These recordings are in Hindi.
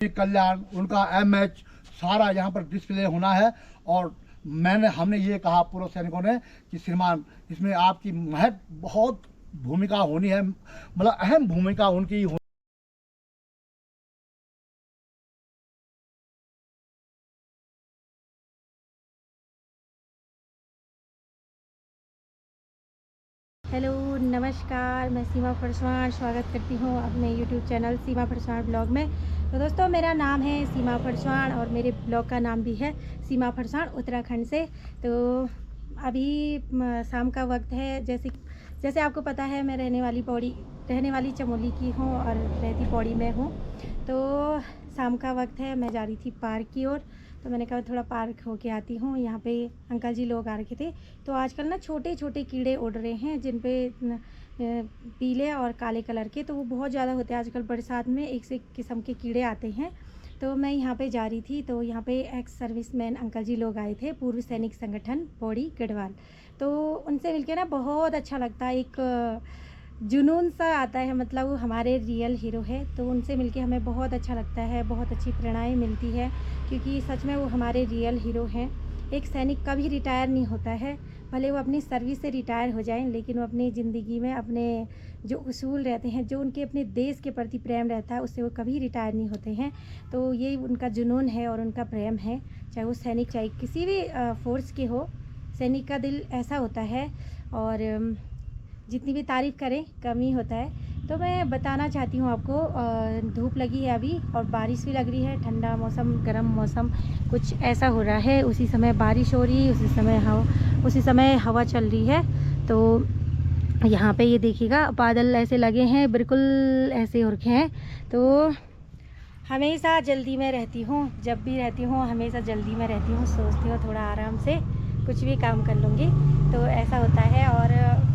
कल्याण, उनका MH सारा यहाँ पर डिस्प्ले होना है। और हमने ये कहा पूर्व सैनिकों ने कि श्रीमान इसमें आपकी बहुत भूमिका होनी है, मतलब अहम भूमिका उनकी हो। हेलो नमस्कार, मैं सीमा फरसान स्वागत करती हूँ अपने YouTube चैनल सीमा फरसान ब्लॉग में। तो दोस्तों, मेरा नाम है सीमा फरसान और मेरे ब्लॉग का नाम भी है सीमा फरसान उत्तराखंड से। तो अभी शाम का वक्त है। जैसे आपको पता है, मैं रहने वाली चमोली की हूँ और रहती पौड़ी में हूँ। तो शाम का वक्त है, मैं जा रही थी पार्क की ओर। तो मैंने कहा थोड़ा पार्क होके आती हूँ। यहाँ पे अंकल जी लोग आ रखे थे। तो आजकल ना छोटे छोटे कीड़े उड़ रहे हैं, जिन पे पीले और काले कलर के, तो वो बहुत ज़्यादा होते हैं आजकल बरसात में। एक से किस्म के कीड़े आते हैं। तो मैं यहाँ पे जा रही थी, तो यहाँ पे एक्स सर्विसमैन अंकल जी लोग आए थे, पूर्व सैनिक संगठन पौड़ी गढ़वाल। तो उनसे मिलके ना बहुत अच्छा लगता है, एक जुनून सा आता है, मतलब वो हमारे रियल हीरो है। तो उनसे मिलके हमें बहुत अच्छा लगता है, बहुत अच्छी प्रेरणाएँ मिलती है, क्योंकि सच में वो हमारे रियल हीरो हैं। एक सैनिक कभी रिटायर नहीं होता है, भले वो अपनी सर्विस से रिटायर हो जाएं, लेकिन वो अपनी ज़िंदगी में अपने जो उसूल रहते हैं, जो उनके अपने देश के प्रति प्रेम रहता है, उससे वो कभी रिटायर नहीं होते हैं। तो ये उनका जुनून है और उनका प्रेम है, चाहे वो सैनिक चाहे किसी भी फोर्स के हो। सैनिक का दिल ऐसा होता है, और जितनी भी तारीफ़ करें कम ही होता है। तो मैं बताना चाहती हूँ आपको, धूप लगी है अभी और बारिश भी लग रही है। ठंडा मौसम, गर्म मौसम कुछ ऐसा हो रहा है। उसी समय बारिश हो रही है, उसी समय हवा चल रही है। तो यहाँ पे ये देखिएगा, बादल ऐसे लगे हैं, बिल्कुल ऐसे हो रखे हैं। तो हमेशा जल्दी में रहती हूँ, जब भी रहती हूँ हमेशा जल्दी में रहती हूँ। सोचती हूँ थोड़ा आराम से कुछ भी काम कर लूँगी, तो ऐसा होता है। और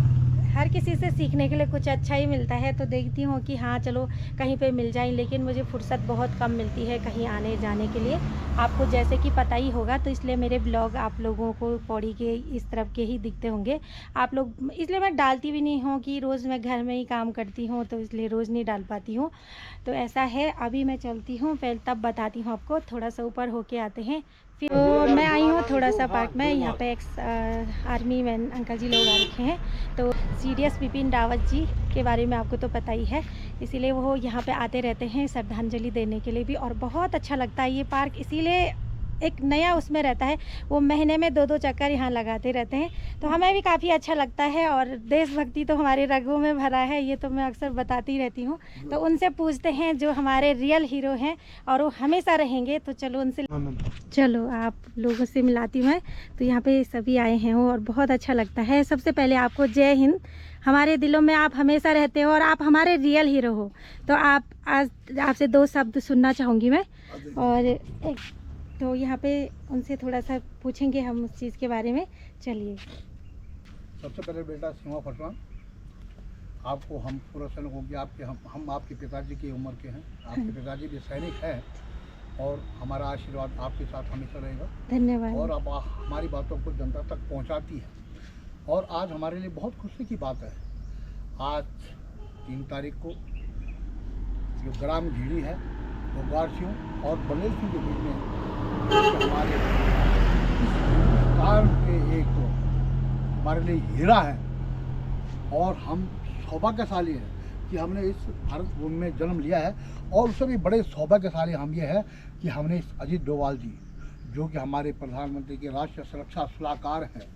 हर किसी से सीखने के लिए कुछ अच्छा ही मिलता है। तो देखती हूँ कि हाँ चलो कहीं पे मिल जाए, लेकिन मुझे फुर्सत बहुत कम मिलती है कहीं आने जाने के लिए, आपको जैसे कि पता ही होगा। तो इसलिए मेरे ब्लॉग आप लोगों को पौड़ी के इस तरफ के ही दिखते होंगे आप लोग, इसलिए मैं डालती भी नहीं हूँ कि रोज़ मैं घर में ही काम करती हूँ, तो इसलिए रोज़ नहीं डाल पाती हूँ। तो ऐसा है। अभी मैं चलती हूँ, पहले तब बताती हूँ आपको। थोड़ा सा ऊपर होके आते हैं फिर। तो मैं आई हूँ थोड़ा सा पार्क में। यहाँ पे एक्स आर्मी मैन अंकल जी लोग आ रखे हैं। तो CDS बिपिन रावत जी के बारे में आपको तो पता ही है, इसीलिए वो यहाँ पे आते रहते हैं श्रद्धांजलि देने के लिए भी। और बहुत अच्छा लगता है ये पार्क, इसीलिए एक नया उसमें रहता है। वो महीने में 2-2 चक्कर यहाँ लगाते रहते हैं, तो हमें भी काफ़ी अच्छा लगता है। और देशभक्ति तो हमारे रगों में भरा है, ये तो मैं अक्सर बताती रहती हूँ। तो उनसे पूछते हैं जो हमारे रियल हीरो हैं, और वो हमेशा रहेंगे। तो चलो आप लोगों से मिलाती हूँ मैं। तो यहाँ पे सभी आए हैं और बहुत अच्छा लगता है। सबसे पहले आपको जय हिंद। हमारे दिलों में आप हमेशा रहते हो और आप हमारे रियल हीरो हो। तो आज आपसे 2 शब्द सुनना चाहूँगी मैं। और तो यहाँ पे उनसे थोड़ा सा पूछेंगे हम उस चीज़ के बारे में। चलिए। सबसे पहले बेटा सीमा फरसान, आपको हम पूर्व सैनिकों की हम आपके पिताजी की उम्र के हैं। आपके पिताजी भी सैनिक हैं और हमारा आशीर्वाद आपके साथ हमेशा रहेगा। धन्यवाद। और अब हमारी बातों को जनता तक पहुंचाती है। और आज हमारे लिए बहुत खुशी की बात है। आज 3 तारीख को जो ग्राम घीड़ी है, वो गारसियों और बंदेल सिंह के बीच में हमारे हिंदुस्तान के एक हमारे लिए हीरा है। और हम सौभाग्यशाली हैं कि हमने इस भारत भूमि में जन्म लिया है। और उससे भी बड़े सौभाग्यशाली हम ये है कि हमने इस अजीत डोभाल जी, जो कि हमारे प्रधानमंत्री के राष्ट्रीय सुरक्षा सलाहकार हैं,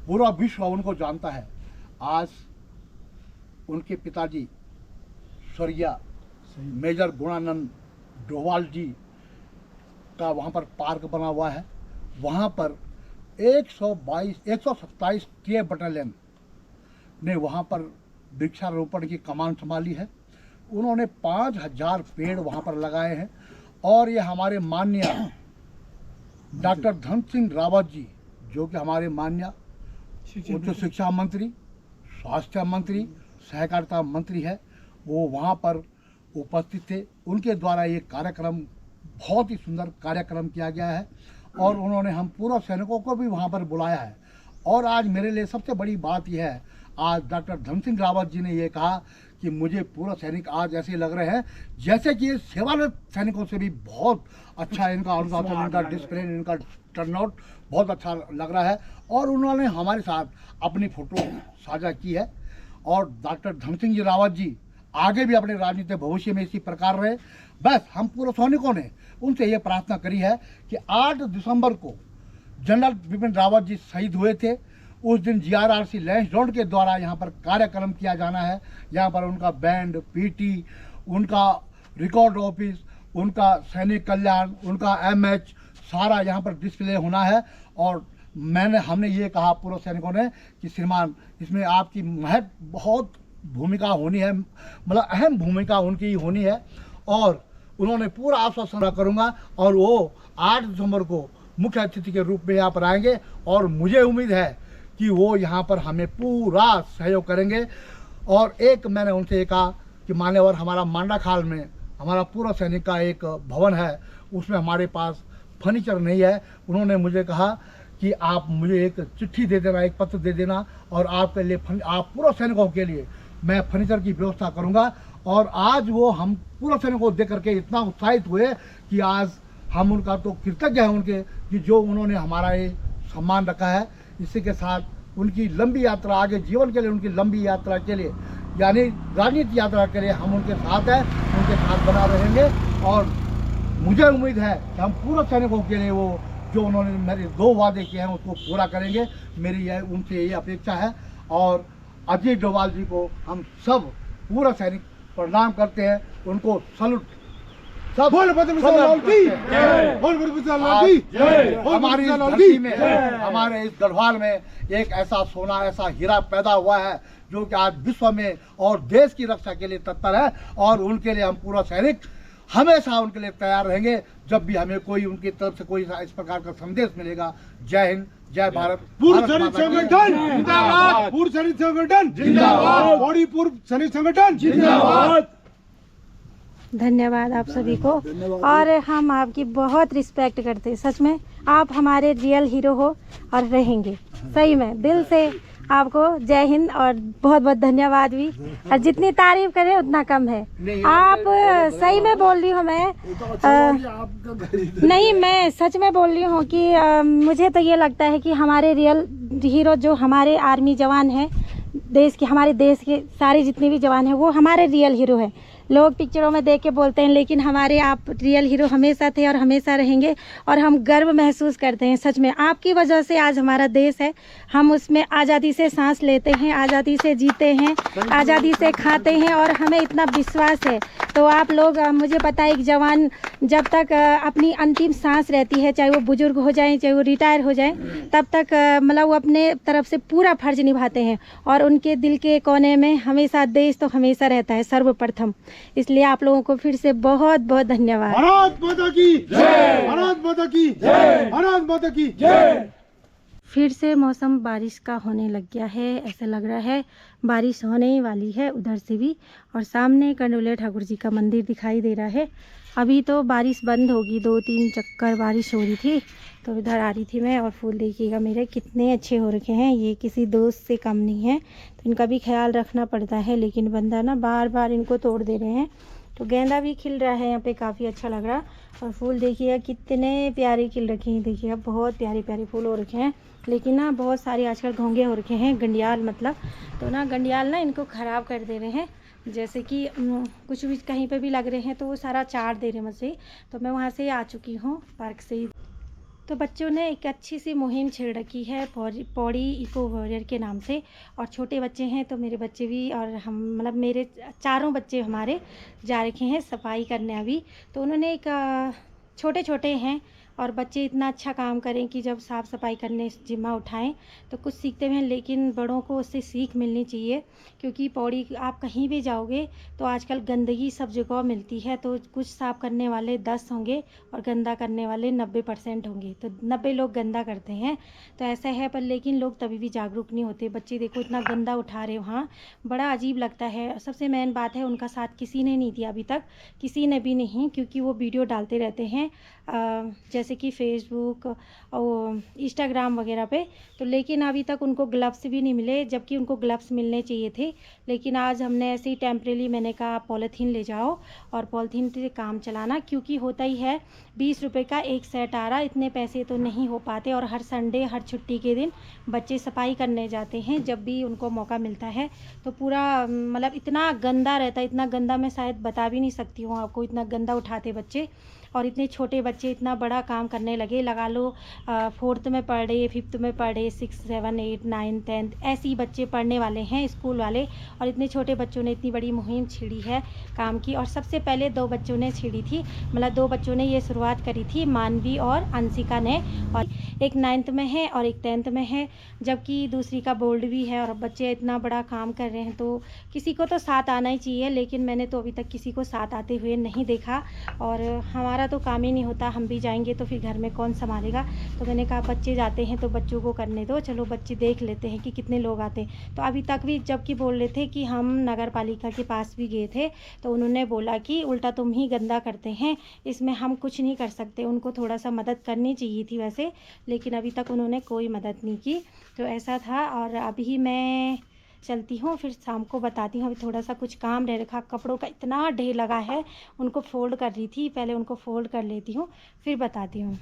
पूरा विश्व उनको जानता है। आज उनके पिताजी स्वर्गीय मेजर गुणानंद डोभाल जी का वहाँ पर पार्क बना हुआ है। वहाँ पर 127 के बटालियन ने वहाँ पर वृक्षारोपण की कमान संभाली है। उन्होंने 5000 पेड़ वहाँ पर लगाए हैं। और ये हमारे माननीय डॉक्टर धन सिंह रावत जी, जो कि हमारे माननीय उच्च शिक्षा मंत्री, स्वास्थ्य मंत्री, सहकारिता मंत्री है, वो वहाँ पर उपस्थित थे। उनके द्वारा ये कार्यक्रम, बहुत ही सुंदर कार्यक्रम किया गया है। और उन्होंने हम पूर्व सैनिकों को भी वहाँ पर बुलाया है। और आज मेरे लिए सबसे बड़ी बात यह है, आज डॉक्टर धन सिंह रावत जी ने ये कहा कि मुझे पूर्व सैनिक आज ऐसे लग रहे हैं जैसे कि ये सेवारत सैनिकों से भी बहुत अच्छा इनका अनुशासन, इनका डिसिप्लिन, इनका टर्नआउट बहुत अच्छा लग रहा है। और उन्होंने हमारे साथ अपनी फ़ोटो साझा की है। और डॉक्टर धन सिंह जी रावत जी आगे भी अपने राजनीतिक भविष्य में इसी प्रकार रहे। बस हम पूर्व सैनिकों ने उनसे ये प्रार्थना करी है कि 8 दिसंबर को जनरल बिपिन रावत जी शहीद हुए थे। उस दिन GRRC लैंस ग्राउंड के द्वारा यहाँ पर कार्यक्रम किया जाना है। यहाँ पर उनका बैंड, PT, उनका रिकॉर्ड ऑफिस, उनका सैनिक कल्याण, उनका MH सारा यहाँ पर डिस्प्ले होना है। और हमने ये कहा पूर्व सैनिकों ने कि श्रीमान इसमें आपकी बहुत भूमिका होनी है, मतलब अहम भूमिका उनकी होनी है। और उन्होंने पूरा आश्वासन करूँगा और वो 8 दिसंबर को मुख्य अतिथि के रूप में यहाँ पर आएंगे। और मुझे उम्मीद है कि वो यहाँ पर हमें पूरा सहयोग करेंगे। और एक मैंने उनसे कहा कि मान्यवर हमारा मांडाखाल में हमारा पूर्व सैनिक का एक भवन है, उसमें हमारे पास फर्नीचर नहीं है। उन्होंने मुझे कहा कि आप मुझे एक चिट्ठी दे देना, एक पत्र दे देना और आपके लिए आप पूर्व सैनिकों के लिए मैं फर्नीचर की व्यवस्था करूंगा। और आज वो हम पूर्व सैनिकों को देख करके इतना उत्साहित हुए कि आज हम उनका तो कृतज्ञ हैं उनके कि जो उन्होंने हमारा ये सम्मान रखा है। इसी के साथ उनकी लंबी यात्रा आगे जीवन के लिए, उनकी लंबी यात्रा के लिए यानी राजनीतिक यात्रा के लिए हम उनके साथ हैं, उनके साथ बना रहेंगे। और मुझे उम्मीद है कि हम पूर्व सैनिकों के लिए वो जो उन्होंने मेरे 2 वादे किए हैं उसको पूरा करेंगे। मेरी यह उनसे ये अपेक्षा है। और अजय डोभाल जी को हम सब पूर्व सैनिक प्रणाम करते हैं, उनको सलूट सब हमारी धरती में, हमारे इस गढ़वाल में एक ऐसा सोना, ऐसा हीरा पैदा हुआ है जो कि आज विश्व में और देश की रक्षा के लिए तत्पर है। और उनके लिए हम पूर्व सैनिक हमेशा उनके लिए तैयार रहेंगे जब भी हमें कोई उनकी तरफ से कोई इस प्रकार का संदेश मिलेगा। जय हिंद, जय भारत। पूर्व सैनिक संगठन जिंदाबाद, पूर्व सैनिक संगठन जिंदाबाद, बॉडी पूर्व सैनिक संगठन जिंदाबाद। धन्यवाद आप सभी को। और हम आपकी बहुत रिस्पेक्ट करते हैं, सच में आप हमारे रियल हीरो हो और रहेंगे। सही में दिल से आपको जय हिंद और बहुत बहुत धन्यवाद भी। और जितनी तारीफ करें उतना कम है। आप सही में बोल रही हूँ मैं, नहीं मैं सच में बोल रही हूँ कि मुझे तो ये लगता है कि हमारे रियल हीरो जो हमारे आर्मी जवान हैं, देश के, हमारे देश के सारे जितने भी जवान हैं वो हमारे रियल हीरो हैं। लोग पिक्चरों में देख के बोलते हैं, लेकिन हमारे आप रियल हीरो हमेशा थे और हमेशा रहेंगे। और हम गर्व महसूस करते हैं सच में, आपकी वजह से आज हमारा देश है। हम उसमें आज़ादी से सांस लेते हैं, आज़ादी से जीते हैं, आज़ादी से खाते हैं और हमें इतना विश्वास है। तो आप लोग, मुझे पता है कि जवान जब तक अपनी अंतिम सांस रहती है, चाहे वो बुजुर्ग हो जाएं, चाहे वो रिटायर हो जाएं, तब तक मतलब वो अपने तरफ से पूरा फर्ज निभाते हैं। और उनके दिल के कोने में हमेशा देश तो हमेशा रहता है सर्वप्रथम। इसलिए आप लोगों को फिर से बहुत बहुत धन्यवाद। भारत माता की जय, भारत माता की जय, भारत माता की जय। फिर से मौसम बारिश का होने लग गया है, ऐसा लग रहा है बारिश होने ही वाली है उधर से भी। और सामने कंडोले ठाकुर जी का मंदिर दिखाई दे रहा है। अभी तो बारिश बंद होगी, 2-3 चक्कर बारिश हो रही थी तो इधर आ रही थी मैं। और फूल देखिएगा मेरे कितने अच्छे हो रखे हैं, ये किसी दोस्त से कम नहीं है। तो इनका भी ख्याल रखना पड़ता है, लेकिन बंदा ना बार बार इनको तोड़ दे रहे हैं। तो गेंदा भी खिल रहा है यहाँ पे, काफ़ी अच्छा लग रहा। और फूल देखिएगा कितने प्यारे खिल रखे हैं, देखिएगा बहुत प्यारे प्यारे फूल हो रखे हैं। लेकिन ना बहुत सारे आजकल घोंगे हो रखे हैं, गंडियाल मतलब। तो ना गंडियाल ना इनको ख़राब कर दे रहे हैं, जैसे कि कुछ भी कहीं पे भी लग रहे हैं तो वो सारा चाट दे रहे हैं मुझसे। तो मैं वहाँ से आ चुकी हूँ, पार्क से ही। तो बच्चों ने एक अच्छी सी मुहिम छेड़ रखी है पौड़ी इको वॉरियर के नाम से। और छोटे बच्चे हैं तो मेरे बच्चे भी, और हम मतलब मेरे 4 बच्चे हमारे जा रखे हैं सफाई करने अभी। तो उन्होंने एक छोटे छोटे हैं और बच्चे इतना अच्छा काम करें कि जब साफ़ सफाई करने जिम्मा उठाएं तो कुछ सीखते हैं। लेकिन बड़ों को उससे सीख मिलनी चाहिए, क्योंकि पौड़ी आप कहीं भी जाओगे तो आजकल गंदगी सब जगह मिलती है। तो कुछ साफ़ करने वाले 10 होंगे और गंदा करने वाले 90% होंगे। तो 90 लोग गंदा करते हैं, तो ऐसा है। पर लेकिन लोग तभी भी जागरूक नहीं होते। बच्चे देखो इतना गंदा उठा रहे वहाँ, बड़ा अजीब लगता है। सबसे मेन बात है उनका साथ किसी ने नहीं दिया अभी तक, किसी ने भी नहीं, क्योंकि वो वीडियो डालते रहते हैं जैसे कि फेसबुक और इंस्टाग्राम वगैरह पे। तो लेकिन अभी तक उनको ग्लव्स भी नहीं मिले, जबकि उनको ग्लव्स मिलने चाहिए थे। लेकिन आज हमने ऐसे ही टेम्परेरी मैंने कहा पॉलीथीन ले जाओ और पॉलीथीन से काम चलाना, क्योंकि होता ही है 20 रुपये का एक सेट आ रहा, इतने पैसे तो नहीं हो पाते। और हर संडे हर छुट्टी के दिन बच्चे सफाई करने जाते हैं जब भी उनको मौका मिलता है। तो पूरा मतलब इतना गंदा रहता है, इतना गंदा मैं शायद बता भी नहीं सकती हूँ आपको, इतना गंदा उठाते बच्चे। और इतने छोटे बच्चे इतना बड़ा काम करने लगे, लगा लो 4th में पढ़ रहे, 5th में पढ़ रहे, 6, 7, 8, 9, 10 ऐसे ही बच्चे पढ़ने वाले हैं स्कूल वाले। और इतने छोटे बच्चों ने इतनी बड़ी मुहिम छेड़ी है काम की। और सबसे पहले 2 बच्चों ने छेड़ी थी, मतलब 2 बच्चों ने ये शुरुआत करी थी, मानवी और अंशिका ने। और एक 9th में है और एक 10th में है, जबकि दूसरी का बोर्ड भी है। और बच्चे इतना बड़ा काम कर रहे हैं तो किसी को तो साथ आना ही चाहिए, लेकिन मैंने तो अभी तक किसी को साथ आते हुए नहीं देखा। और हमारा तो काम ही नहीं होता, हम भी जाएंगे तो फिर घर में कौन संभालेगा। तो मैंने कहा बच्चे जाते हैं तो बच्चों को करने दो, चलो बच्चे देख लेते हैं कि कितने लोग आते हैं। तो अभी तक भी जबकि बोल रहे थे कि हम नगर पालिका के पास भी गए थे, तो उन्होंने बोला कि उल्टा तुम ही गंदा करते हैं, इसमें हम कुछ नहीं कर सकते। उनको थोड़ा सा मदद करनी चाहिए थी वैसे, लेकिन अभी तक उन्होंने कोई मदद नहीं की। तो ऐसा था। और अभी मैं चलती हूँ, फिर शाम को बताती हूँ। अभी थोड़ा सा कुछ काम रह रखा, कपड़ों का इतना ढेर लगा है, उनको फ़ोल्ड कर रही थी, पहले उनको फ़ोल्ड कर लेती हूँ फिर बताती हूँ।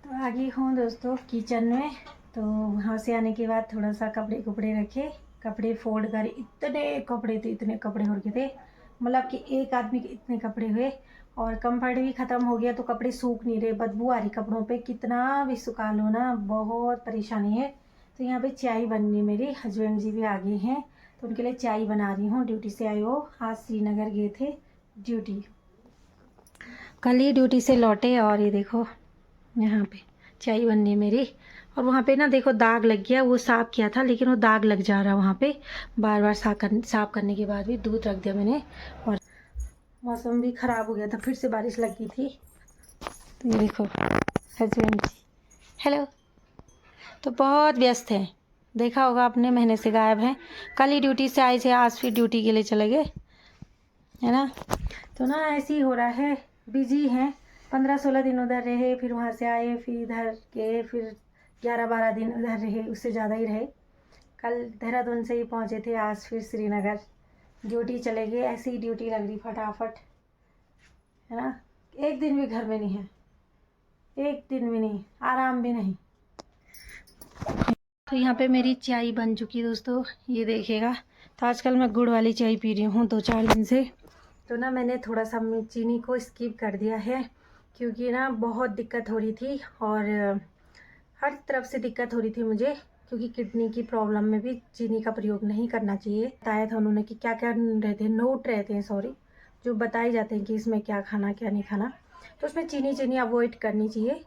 तो आ गई हूँ दोस्तों किचन में। तो वहाँ से आने के बाद थोड़ा सा कपड़े रखे, कपड़े फोल्ड कर, इतने कपड़े थे, इतने कपड़े हो गए थे, मतलब कि एक आदमी के इतने कपड़े हुए। और कंफर्ट भी ख़त्म हो गया तो कपड़े सूख नहीं रहे, बदबू आ रही कपड़ों पे, कितना भी सुखा लो ना बहुत परेशानी है। तो यहाँ पे चाय बननी, मेरे हस्बैंड जी भी आ गए हैं तो उनके लिए चाय बना रही हूँ। ड्यूटी से आए हो, आज श्रीनगर गए थे ड्यूटी, कल ही ड्यूटी से लौटे। और ये देखो यहाँ पे चाय बननी मेरी। और वहाँ पे ना देखो दाग लग गया, वो साफ़ किया था लेकिन वो दाग लग जा रहा वहाँ पे, बार बार साफ़ करने के बाद भी दूध रख दिया मैंने। और मौसम भी ख़राब हो गया था, फिर से बारिश लग गई थी। तो ये देखो हस्बैंड जी, हेलो। तो बहुत व्यस्त हैं, देखा होगा आपने, महीने से गायब हैं। कल ही ड्यूटी से आए थे, आज फिर ड्यूटी के लिए चले गए, है ना। तो ना ऐसे ही हो रहा है, बिजी हैं। 15-16 दिन उधर रहे, फिर वहाँ से आए, फिर इधर गए, फिर 11-12 दिन उधर रहे, उससे ज़्यादा ही रहे। कल देहरादून से ही पहुँचे थे, आज फिर श्रीनगर ड्यूटी चले गए। ऐसी ही ड्यूटी लग रही फटाफट, है ना। एक दिन भी घर में नहीं है, एक दिन भी नहीं, आराम भी नहीं। तो यहाँ पे मेरी चाय बन चुकी है दोस्तों, ये देखिएगा। तो आजकल मैं गुड़ वाली चाय पी रही हूँ 2-4 दिन से। तो ना मैंने थोड़ा सा चीनी को स्किप कर दिया है, क्योंकि ना बहुत दिक्कत हो रही थी और हर तरफ से दिक्कत हो रही थी मुझे, क्योंकि किडनी की प्रॉब्लम में भी चीनी का प्रयोग नहीं करना चाहिए। बताया था उन्होंने कि क्या क्या रहते हैं, नोट रहते हैं, सॉरी, जो बताए जाते हैं कि इसमें क्या खाना क्या नहीं खाना। तो उसमें चीनी अवॉइड करनी चाहिए,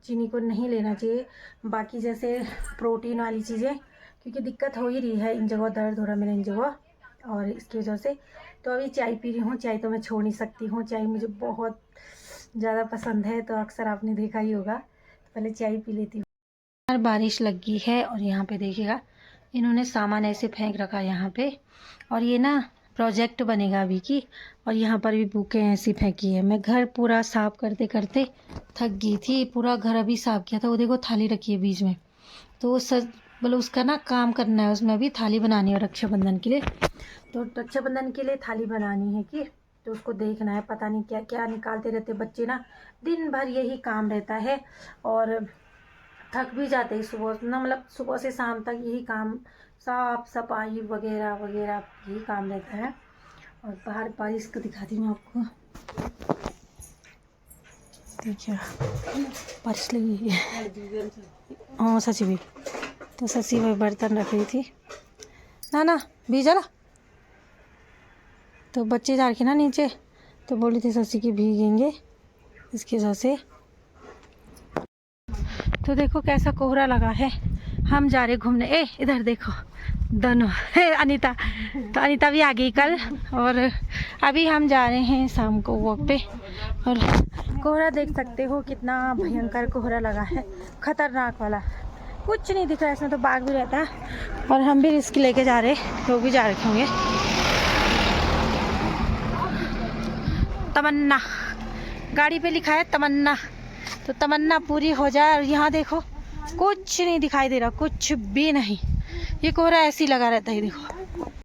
चीनी को नहीं लेना चाहिए। बाकी जैसे प्रोटीन वाली चीज़ें, क्योंकि दिक्कत हो ही रही है, इन जगह दर्द हो रहा है मेरे इन जगह, और इसकी वजह से। तो अभी चाय पी रही हूँ, चाय तो मैं छोड़ नहीं सकती हूँ, चाय मुझे बहुत ज़्यादा पसंद है, तो अक्सर आपने देखा ही होगा। तो पहले चाय पी लेती हूँ। बारिश लगी है और यहाँ पे देखिएगा इन्होंने सामान ऐसे फेंक रखा है यहाँ पे, और ये ना प्रोजेक्ट बनेगा अभी की। और यहाँ पर भी बुकें ऐसी फेंकी है। मैं घर पूरा साफ़ करते करते थक गई थी, पूरा घर अभी साफ़ किया था। वो देखो थाली रखी है बीच में, तो वो मतलब उसका ना काम करना है, उसमें अभी थाली बनानी है रक्षाबंधन के लिए। तो रक्षाबंधन के लिए थाली बनानी है कि, तो उसको देखना है, पता नहीं क्या क्या निकालते रहते बच्चे ना, दिन भर यही काम रहता है। और थक भी जाते हैं सुबह ना, मतलब सुबह से शाम तक यही काम, साफ सफाई वगैरह वगैरह यही काम रहता है। और बाहर बारिश को दिखाती हूँ आपको, देखिए बारिश लगी है। हाँ सची भी, तो सची में बर्तन रख रही थी ना भीजा, तो बच्चे जा रखे ना नीचे, तो बोली थी सची की भीगेंगे इसकी वजह से। तो देखो कैसा कोहरा लगा है, हम जा रहे घूमने। इधर देखो दोनों अनीता, तो अनीता भी आ गई कल। और अभी हम जा रहे हैं शाम को वॉक पे। और कोहरा देख सकते हो कितना भयंकर कोहरा लगा है, खतरनाक वाला, कुछ नहीं दिख रहा है इसमें, तो बाघ भी रहता है। और हम भी रिस्क लेके जा रहे, लोग भी जा रखे होंगे। तमन्ना गाड़ी पे लिखा है तमन्ना, तो तमन्ना पूरी हो जाए। और यहाँ देखो कुछ नहीं दिखाई दे रहा, कुछ भी नहीं, ये कोहरा ऐसे ही लगा रहता है। देखो